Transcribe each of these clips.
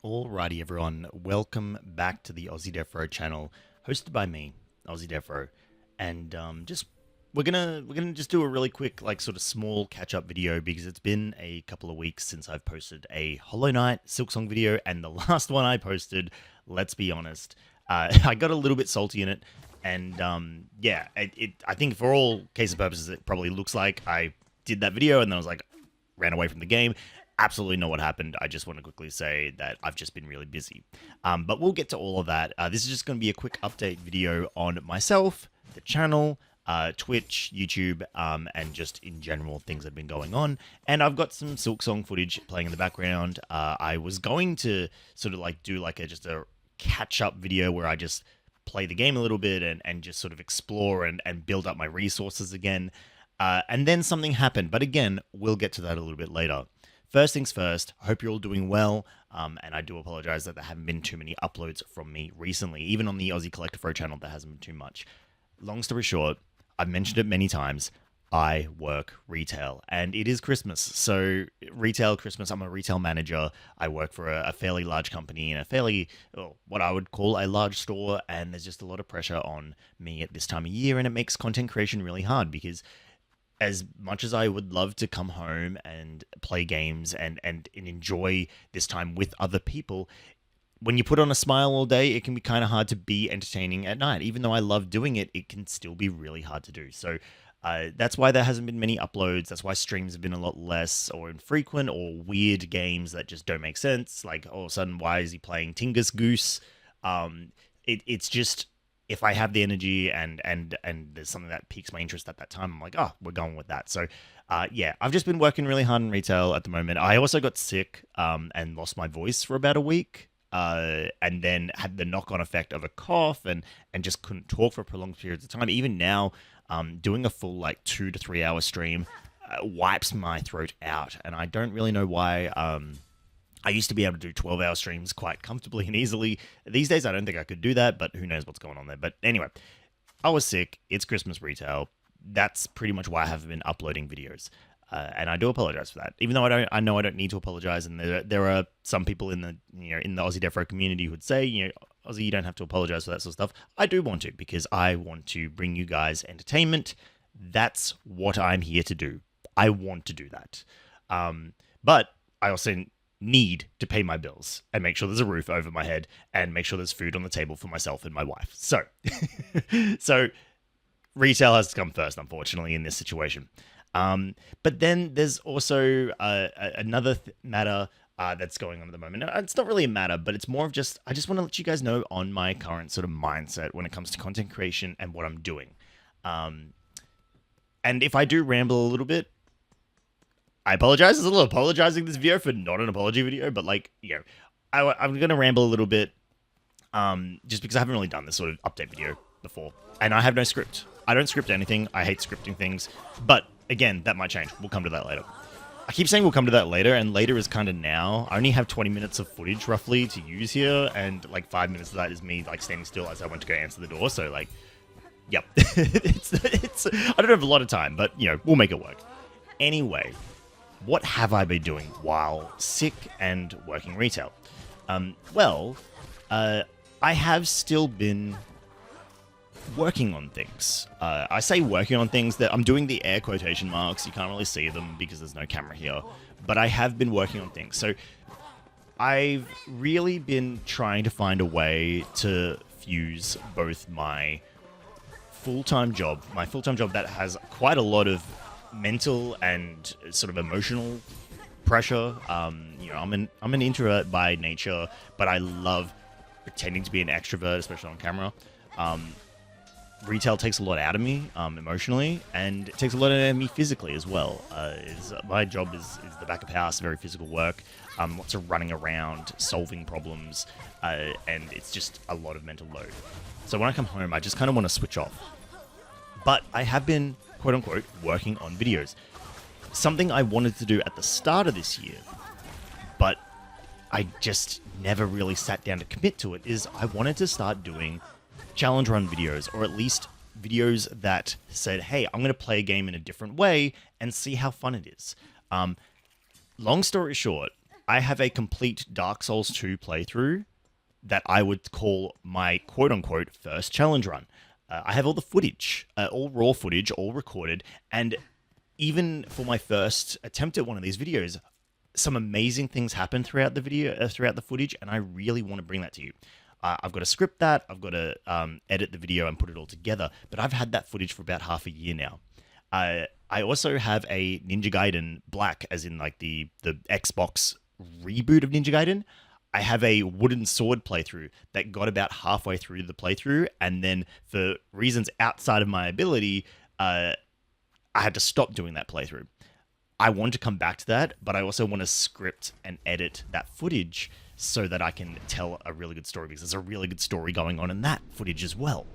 Alrighty, everyone. Welcome back to the AussieDevFro channel, hosted by me, AussieDevFro, and we're gonna just do a really quick, like, sort of small catch-up video because it's been a couple of weeks since I've posted a Hollow Knight Silksong video, and the last one I posted, let's be honest, I got a little bit salty in it, and yeah, I think for all case and purposes, it probably looks like I did that video and then I was like, ran away from the game. Absolutely not what happened. I just want to quickly say that I've just been really busy. But we'll get to all of that. This is just going to be a quick update video on myself, the channel, Twitch, YouTube, and just in general things that have been going on. And I've got some Silksong footage playing in the background. I was going to sort of like do like just a catch-up video where I just play the game a little bit and just sort of explore and build up my resources again. And then something happened. But again, we'll get to that a little bit later. First things first, hope you're all doing well, and I do apologize that there haven't been too many uploads from me recently. Even on the AussieDevFro channel, there hasn't been too much. Long story short, I've mentioned it many times, I work retail, and it is Christmas. So retail, Christmas, I'm a retail manager. I work for a fairly large company in a fairly, what I would call a large store, and there's just a lot of pressure on me at this time of year, and it makes content creation really hard because as much as I would love to come home and play games and enjoy this time with other people, when you put on a smile all day, it can be kind of hard to be entertaining at night. Even though I love doing it, it can still be really hard to do. So that's why there hasn't been many uploads. That's why streams have been a lot less or infrequent or weird games that just don't make sense. Like, all of a sudden, why is he playing Tingus Goose? It's just, if I have the energy and there's something that piques my interest at that time, I'm like, oh, we're going with that. So, yeah, I've just been working really hard in retail at the moment. I also got sick and lost my voice for about a week, and then had the knock-on effect of a cough and just couldn't talk for prolonged periods of time. Even now, doing a full like 2 to 3 hour stream wipes my throat out, and I don't really know why. I used to be able to do 12-hour streams quite comfortably and easily. These days, I don't think I could do that, but who knows what's going on there. But anyway, I was sick. It's Christmas retail. That's pretty much why I haven't been uploading videos. And I do apologize for that. Even though I know I don't need to apologize, and there are some people in the AussieDevFro community who would say, Aussie, you don't have to apologize for that sort of stuff. I do want to, because I want to bring you guys entertainment. That's what I'm here to do. I want to do that. But I also need to pay my bills and make sure there's a roof over my head and make sure there's food on the table for myself and my wife. So, so retail has to come first, unfortunately, in this situation. But then there's also another matter that's going on at the moment. It's not really a matter, but it's more of just, I just want to let you guys know on my current sort of mindset when it comes to content creation and what I'm doing. And if I do ramble a little bit, I apologize. There's a little apologizing this video for not an apology video, but like, I'm going to ramble a little bit just because I haven't really done this sort of update video before. And I have no script. I don't script anything. I hate scripting things. But again, that might change. We'll come to that later. I keep saying we'll come to that later, and later is kind of now. I only have 20 minutes of footage roughly to use here, and like 5 minutes of that is me like standing still as I went to go answer the door. So like, yep. it's I don't have a lot of time, but we'll make it work. Anyway, what have I been doing while sick and working retail? Well, I have still been working on things. I say working on things, that I'm doing the air quotation marks. You can't really see them because there's no camera here, but I have been working on things. So I've really been trying to find a way to fuse both my full-time job that has quite a lot of mental and sort of emotional pressure. I'm an introvert by nature, but I love pretending to be an extrovert, especially on camera. Retail takes a lot out of me emotionally, and it takes a lot out of me physically as well. My job is the back of house, very physical work, lots of running around, solving problems, and it's just a lot of mental load. So when I come home, I just kind of want to switch off. But I have been, quote-unquote, working on videos. Something I wanted to do at the start of this year, but I just never really sat down to commit to it, is I wanted to start doing challenge run videos, or at least videos that said, hey, I'm going to play a game in a different way and see how fun it is. Long story short, I have a complete Dark Souls 2 playthrough that I would call my quote-unquote first challenge run. I have all the footage, all raw footage, all recorded, and even for my first attempt at one of these videos, some amazing things happen throughout the video, throughout the footage, and I really want to bring that to you. I've got to script that, I've got to edit the video and put it all together, but I've had that footage for about half a year now. I also have a Ninja Gaiden Black, as in like the Xbox reboot of Ninja Gaiden. I have a wooden sword playthrough that got about halfway through the playthrough, and then for reasons outside of my ability, I had to stop doing that playthrough. I want to come back to that, but I also want to script and edit that footage so that I can tell a really good story, because there's a really good story going on in that footage as well.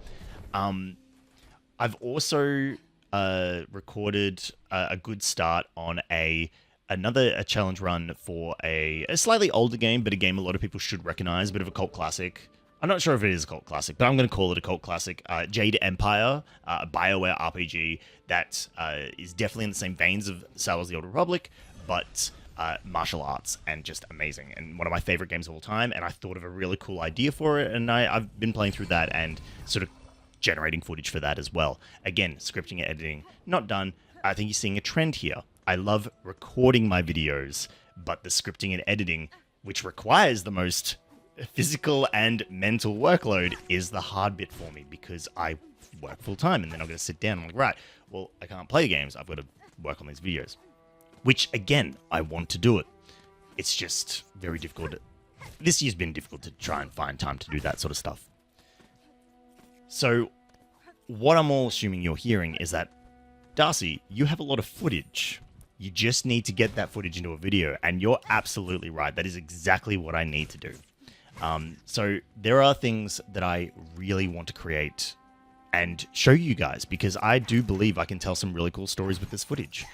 I've also recorded a good start on another challenge run for a slightly older game, but a game a lot of people should recognize, a bit of a cult classic. I'm not sure if it is a cult classic, but I'm going to call it a cult classic. Jade Empire, a BioWare RPG that is definitely in the same veins of Star Wars: The Old Republic, but martial arts and just amazing. And one of my favorite games of all time, and I thought of a really cool idea for it, and I've been playing through that and sort of generating footage for that as well. Again, scripting and editing, not done. I think you're seeing a trend here. I love recording my videos, but the scripting and editing, which requires the most physical and mental workload, is the hard bit for me, because I work full time and then I'm going to sit down and I'm like, right, well, I can't play the games. I've got to work on these videos, which again, I want to do it. It's just very difficult. This year's been difficult to try and find time to do that sort of stuff. So what I'm all assuming you're hearing is that, Darcy, you have a lot of footage. You just need to get that footage into a video, and you're absolutely right. That is exactly what I need to do. So there are things that I really want to create and show you guys, because I do believe I can tell some really cool stories with this footage.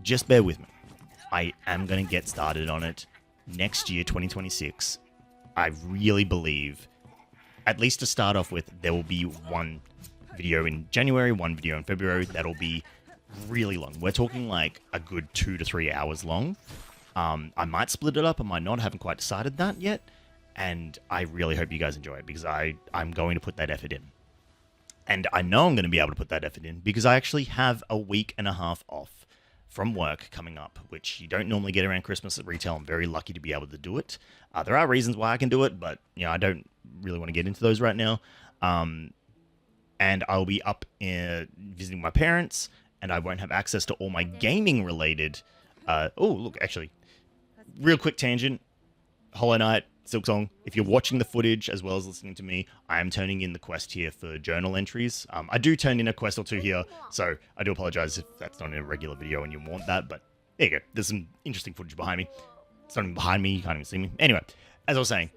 Just bear with me. I am going to get started on it next year, 2026. I really believe, at least to start off with, there will be one video in January, one video in February that'll be really long. We're talking like a good 2 to 3 hours long. I might split it up, I might not, haven't quite decided that yet. And I really hope you guys enjoy it, because I'm going to put that effort in. And I know I'm going to be able to put that effort in because I actually have a week and a half off from work coming up, which you don't normally get around Christmas at retail. I'm very lucky to be able to do it. There are reasons why I can do it, but I don't really want to get into those right now. And I'll be up visiting my parents, and I won't have access to all my gaming related. Oh, look, actually, real quick tangent. Hollow Knight, Silksong. If you're watching the footage as well as listening to me, I am turning in the quest here for journal entries. I do turn in a quest or two here, so I do apologize if that's not in a regular video and you want that, but there you go. There's some interesting footage behind me. It's not even behind me, you can't even see me. Anyway, as I was saying,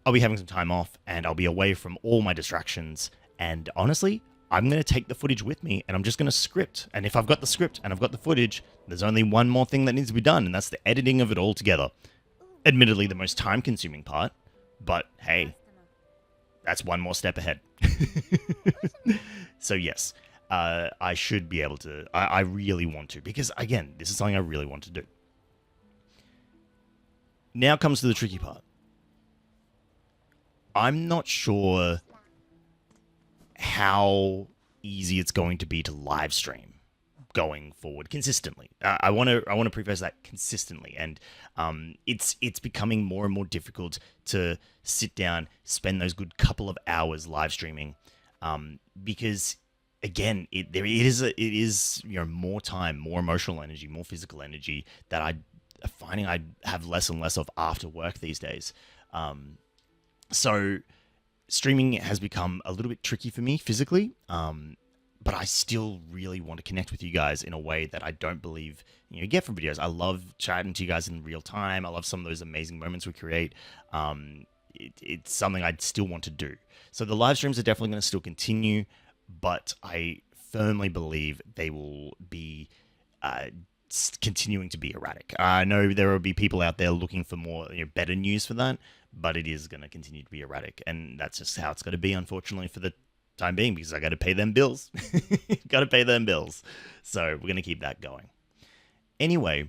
I'll be having some time off, and I'll be away from all my distractions, and honestly, I'm going to take the footage with me, and I'm just going to script. And if I've got the script and I've got the footage, there's only one more thing that needs to be done, and that's the editing of it all together. Admittedly, the most time-consuming part, but hey, that's one more step ahead. So yes, I should be able to. I really want to, because again, this is something I really want to do. Now comes to the tricky part. I'm not sure how easy it's going to be to live stream going forward consistently. I want to preface that consistently, and it's becoming more and more difficult to sit down, spend those good couple of hours live streaming, because again, it is more time, more emotional energy, more physical energy that I'm finding I have less and less of after work these days. So streaming has become a little bit tricky for me physically, but I still really want to connect with you guys in a way that I don't believe you get from videos. I love chatting to you guys in real time. I love some of those amazing moments we create. It's something I'd still want to do. So the live streams are definitely going to still continue, but I firmly believe they will be continuing to be erratic. I know there will be people out there looking for more, better news for that, but it is going to continue to be erratic, and that's just how it's going to be, unfortunately, for the time being, because I got to pay them bills. Got to pay them bills. So we're going to keep that going. Anyway,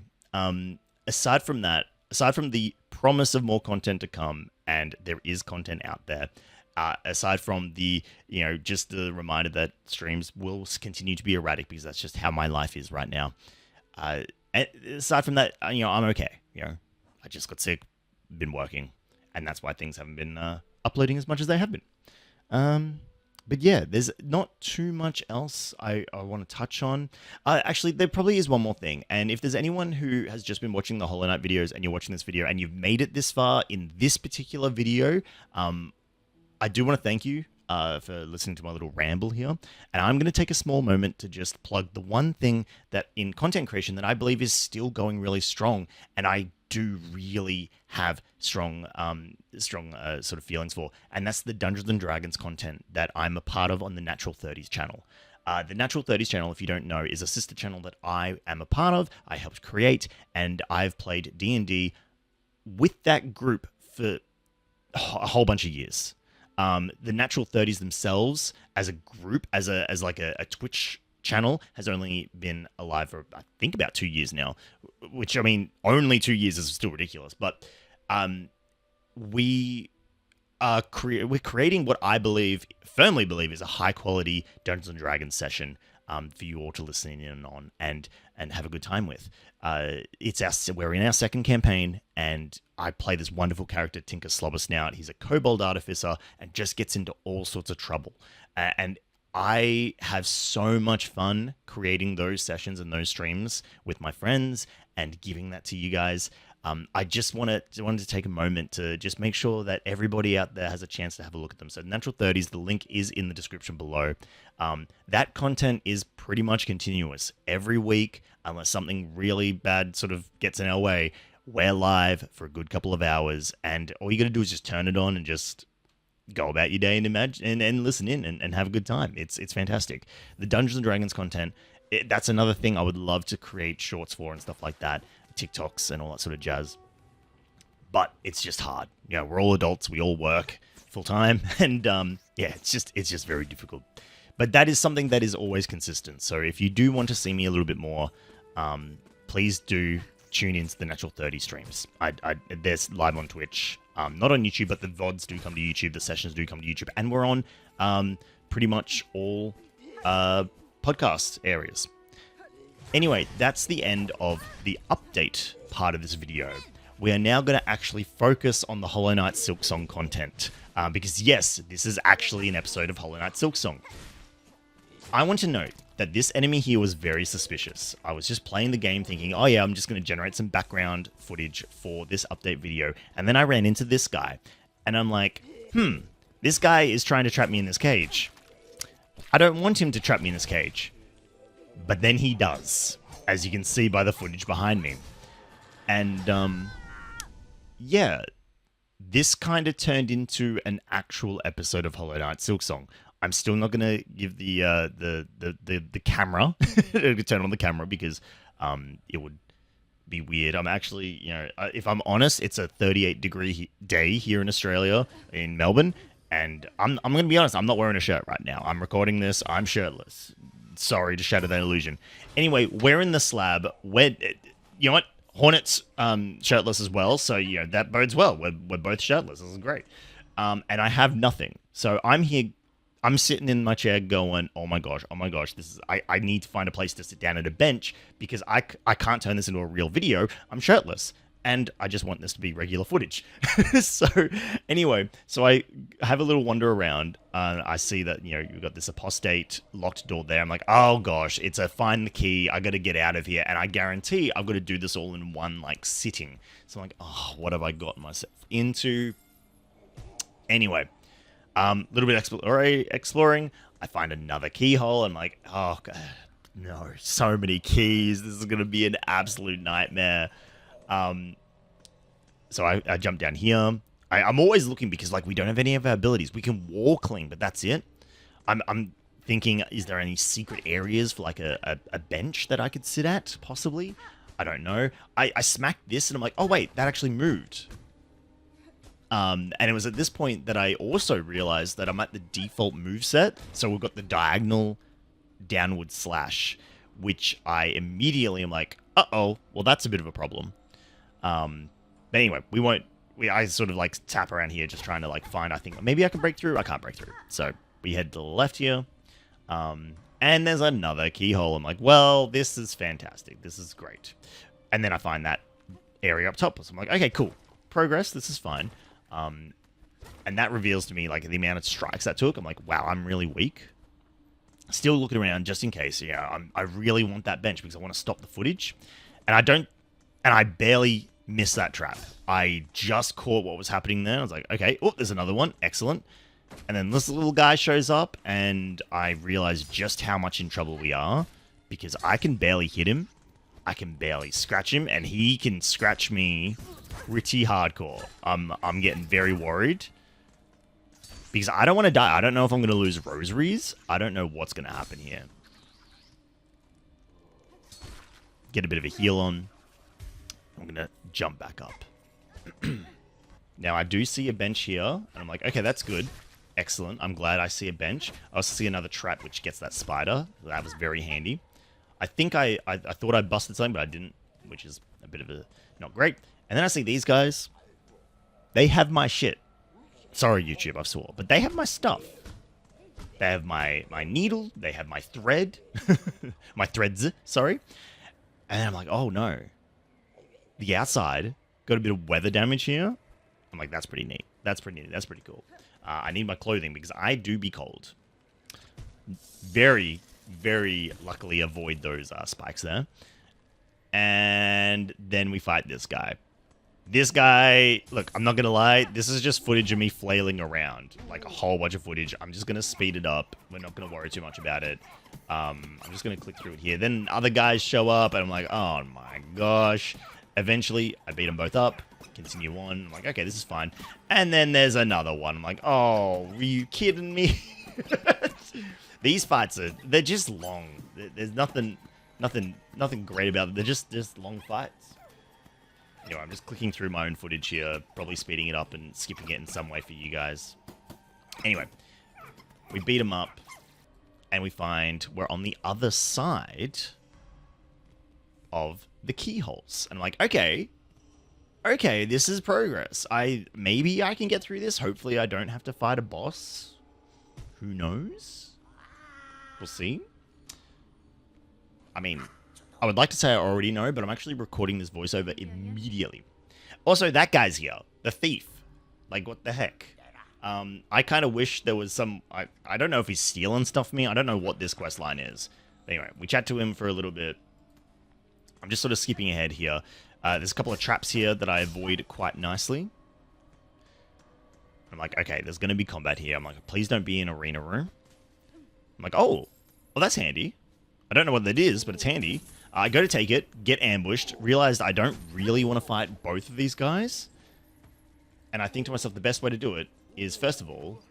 aside from that, aside from the promise of more content to come, and there is content out there, aside from the, just the reminder that streams will continue to be erratic because that's just how my life is right now. And aside from that, I'm okay. I just got sick, been working, and that's why things haven't been uploading as much as they have been. But yeah, there's not too much else I want to touch on. Actually, there probably is one more thing. And if there's anyone who has just been watching the Hollow Knight videos and you're watching this video and you've made it this far in this particular video, I do want to thank you for listening to my little ramble here. And I'm going to take a small moment to just plug the one thing that in content creation that I believe is still going really strong. And I do really have strong sort of feelings for, and that's the Dungeons and Dragons content that I'm a part of on the Natural 30s channel. The Natural 30s channel, if you don't know, is a sister channel that I am a part of. I helped create, and I've played D&D with that group for a whole bunch of years. The Natural 30s themselves, as a group, as like a Twitch channel, has only been alive for I think about 2 years now, which, I mean, only 2 years is still ridiculous, but we're creating what I firmly believe is a high quality Dungeons and Dragons session for you all to listen in on and have a good time with. We're in our second campaign, and I play this wonderful character, Tinker Slobbersnout. He's a kobold artificer and just gets into all sorts of trouble, and I have so much fun creating those sessions and those streams with my friends and giving that to you guys. I just wanted to take a moment to just make sure that everybody out there has a chance to have a look at them. So Natural 30s, the link is in the description below. That content is pretty much continuous. Every week, unless something really bad sort of gets in our way, we're live for a good couple of hours. And all you got to do is just turn it on and just go about your day and imagine and listen in and have a good time. It's fantastic. The Dungeons and Dragons content, that's another thing I would love to create shorts for and stuff like that, TikToks and all that sort of jazz. But it's just hard. We're all adults. We all work full time, and it's just very difficult. But that is something that is always consistent. So if you do want to see me a little bit more, please do tune into the Natural 30 streams. There's live on Twitch. Not on YouTube, but the VODs do come to YouTube. The sessions do come to YouTube. And we're on pretty much all podcast areas. Anyway, that's the end of the update part of this video. We are now going to actually focus on the Hollow Knight Silksong content. Because yes, this is actually an episode of Hollow Knight Silksong. I want to note that this enemy here was very suspicious. I was just playing the game thinking, oh yeah, I'm just going to generate some background footage for this update video. And then I ran into this guy. And I'm like, this guy is trying to trap me in this cage. I don't want him to trap me in this cage. But then he does, as you can see by the footage behind me. And, yeah, this kind of turned into an actual episode of Hollow Knight Silksong. I'm still not going to give the camera, turn on the camera, because it would be weird. I'm actually, if I'm honest, it's a 38-degree day here in Australia, in Melbourne, and I'm going to be honest, I'm not wearing a shirt right now. I'm recording this, I'm shirtless. Sorry to shatter that illusion. Anyway, we're in the slab. You know what? Hornet's shirtless as well, so that bodes well. We're both shirtless. This is great. And I have nothing. So I'm here. I'm sitting in my chair going, oh my gosh, this is, I need to find a place to sit down at a bench because I can't turn this into a real video. I'm shirtless. And I just want this to be regular footage. So anyway, so I have a little wander around. I see that, you've got this apostate locked door there. I'm like, oh gosh, it's a find the key. I got to get out of here. And I guarantee I've got to do this all in one sitting. So I'm like, oh, what have I gotten myself into? Anyway, little bit exploring. I find another keyhole. I'm like, oh God, no, so many keys. This is going to be an absolute nightmare. So I jump down here. I'm always looking because we don't have any of our abilities. We can wall cling, but that's it. I'm thinking, is there any secret areas for a bench that I could sit at? Possibly. I don't know. I smacked this and I'm like, oh wait, that actually moved. And it was at this point that I also realized that I'm at the default moveset. So we've got the diagonal downward slash, which I immediately am like, uh-oh, well, that's a bit of a problem. But anyway, I sort of like tap around here just trying to like find, I think maybe I can break through. I can't break through. So we head to the left here. And there's another keyhole. I'm like, well, this is fantastic. This is great. And then I find that area up top. So I'm like, okay, cool. Progress. This is fine. And that reveals to me like the amount of strikes that took. I'm like, wow, I'm really weak. Still looking around just in case. Yeah, I really want that bench because I want to stop the footage. And I barely missed that trap. I just caught what was happening there. I was like, okay, oh, there's another one. Excellent. And then this little guy shows up, and I realize just how much in trouble we are because I can barely hit him. I can barely scratch him, and he can scratch me pretty hardcore. I'm getting very worried because I don't want to die. I don't know if I'm going to lose rosaries. I don't know what's going to happen here. Get a bit of a heal on. I'm going to jump back up. Now, I do see a bench here, and I'm like, okay, that's good. Excellent. I'm glad I see a bench. I also see another trap, which gets that spider. That was very handy. I think I thought I busted something, but I didn't, which is a bit of a not great. And then I see these guys. They have my shit. Sorry, YouTube, I swore. But they have my stuff. They have my needle. They have my thread. My threads, sorry. And then I'm like, oh, no. The outside got a bit of weather damage here. I'm like, that's pretty neat. That's pretty neat. That's pretty cool. I need my clothing because I do be cold. Very, very luckily avoid those spikes there. And then we fight this guy. This guy, look, I'm not going to lie. This is just footage of me flailing around. Like a whole bunch of footage. I'm just going to speed it up. We're not going to worry too much about it. I'm just going to click through it here. Then other guys show up and I'm like, oh my gosh. Eventually, I beat them both up. Continue on. I'm like, okay, this is fine. And then there's another one. I'm like, oh, are you kidding me? These fights they're just long. There's nothing great about them. They're just long fights. Anyway, I'm just clicking through my own footage here, probably speeding it up and skipping it in some way for you guys. Anyway, we beat them up, and we find we're on the other side of the keyholes. And I'm like, okay, this is progress. Maybe I can get through this. Hopefully I don't have to fight a boss. Who knows? We'll see. I mean, I would like to say I already know, but I'm actually recording this voiceover immediately. Also, that guy's here. The thief. Like, what the heck? I kind of wish there was some... I don't know if he's stealing stuff from me. I don't know what this quest line is. But anyway, we chat to him for a little bit. I'm just sort of skipping ahead here. There's a couple of traps here that I avoid quite nicely. I'm like, okay, there's going to be combat here. I'm like, please don't be in arena room. I'm like, oh, well, that's handy. I don't know what that is, but it's handy. I go to take it, get ambushed, realized I don't really want to fight both of these guys. And I think to myself, the best way to do it is, first of all,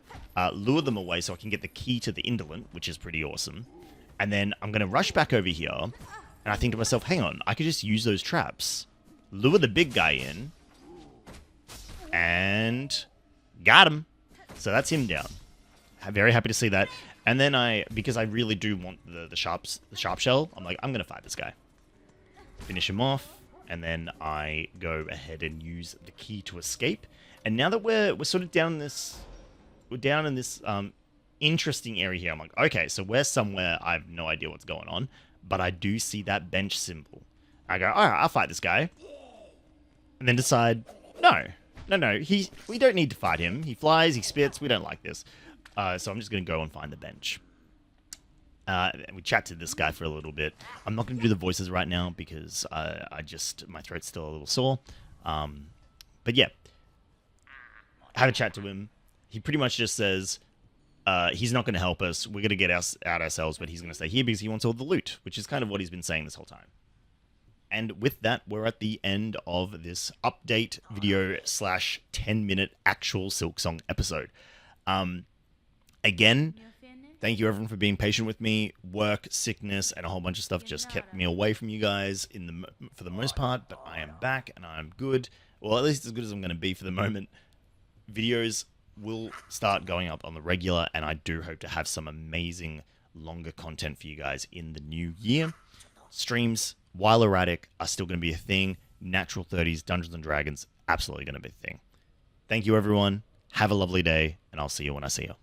lure them away so I can get the key to the indolent, which is pretty awesome. And then I'm going to rush back over here, and I think to myself, hang on, I could just use those traps, lure the big guy in, and got him. So that's him down. I'm very happy to see that. And then because I really do want the sharp shell, I'm like, I'm going to fight this guy. Finish him off, and then I go ahead and use the key to escape. And now that we're sort of down in this interesting area here, I'm like, okay, so we're somewhere I have no idea what's going on, but I do see that bench symbol. I go, all right, I'll fight this guy. And then decide, no, we don't need to fight him. He flies, he spits, we don't like this. So I'm just going to go and find the bench. We chat to this guy for a little bit. I'm not going to do the voices right now because my throat's still a little sore. But yeah, have a chat to him. He pretty much just says he's not going to help us. We're going to get us out ourselves, but he's going to stay here because he wants all the loot, which is kind of what he's been saying this whole time. And with that, we're at the end of this update video / 10-minute actual Silksong episode. Again, thank you everyone for being patient with me. Work, sickness, and a whole bunch of stuff just kept me away from you guys for the most part, but I am back and I'm good. Well, at least as good as I'm going to be for the moment. Videos will start going up on the regular, and I do hope to have some amazing longer content for you guys in the new year. Streams, while erratic, are still going to be a thing. Natural 30s, Dungeons & Dragons, absolutely going to be a thing. Thank you, everyone. Have a lovely day, and I'll see you when I see you.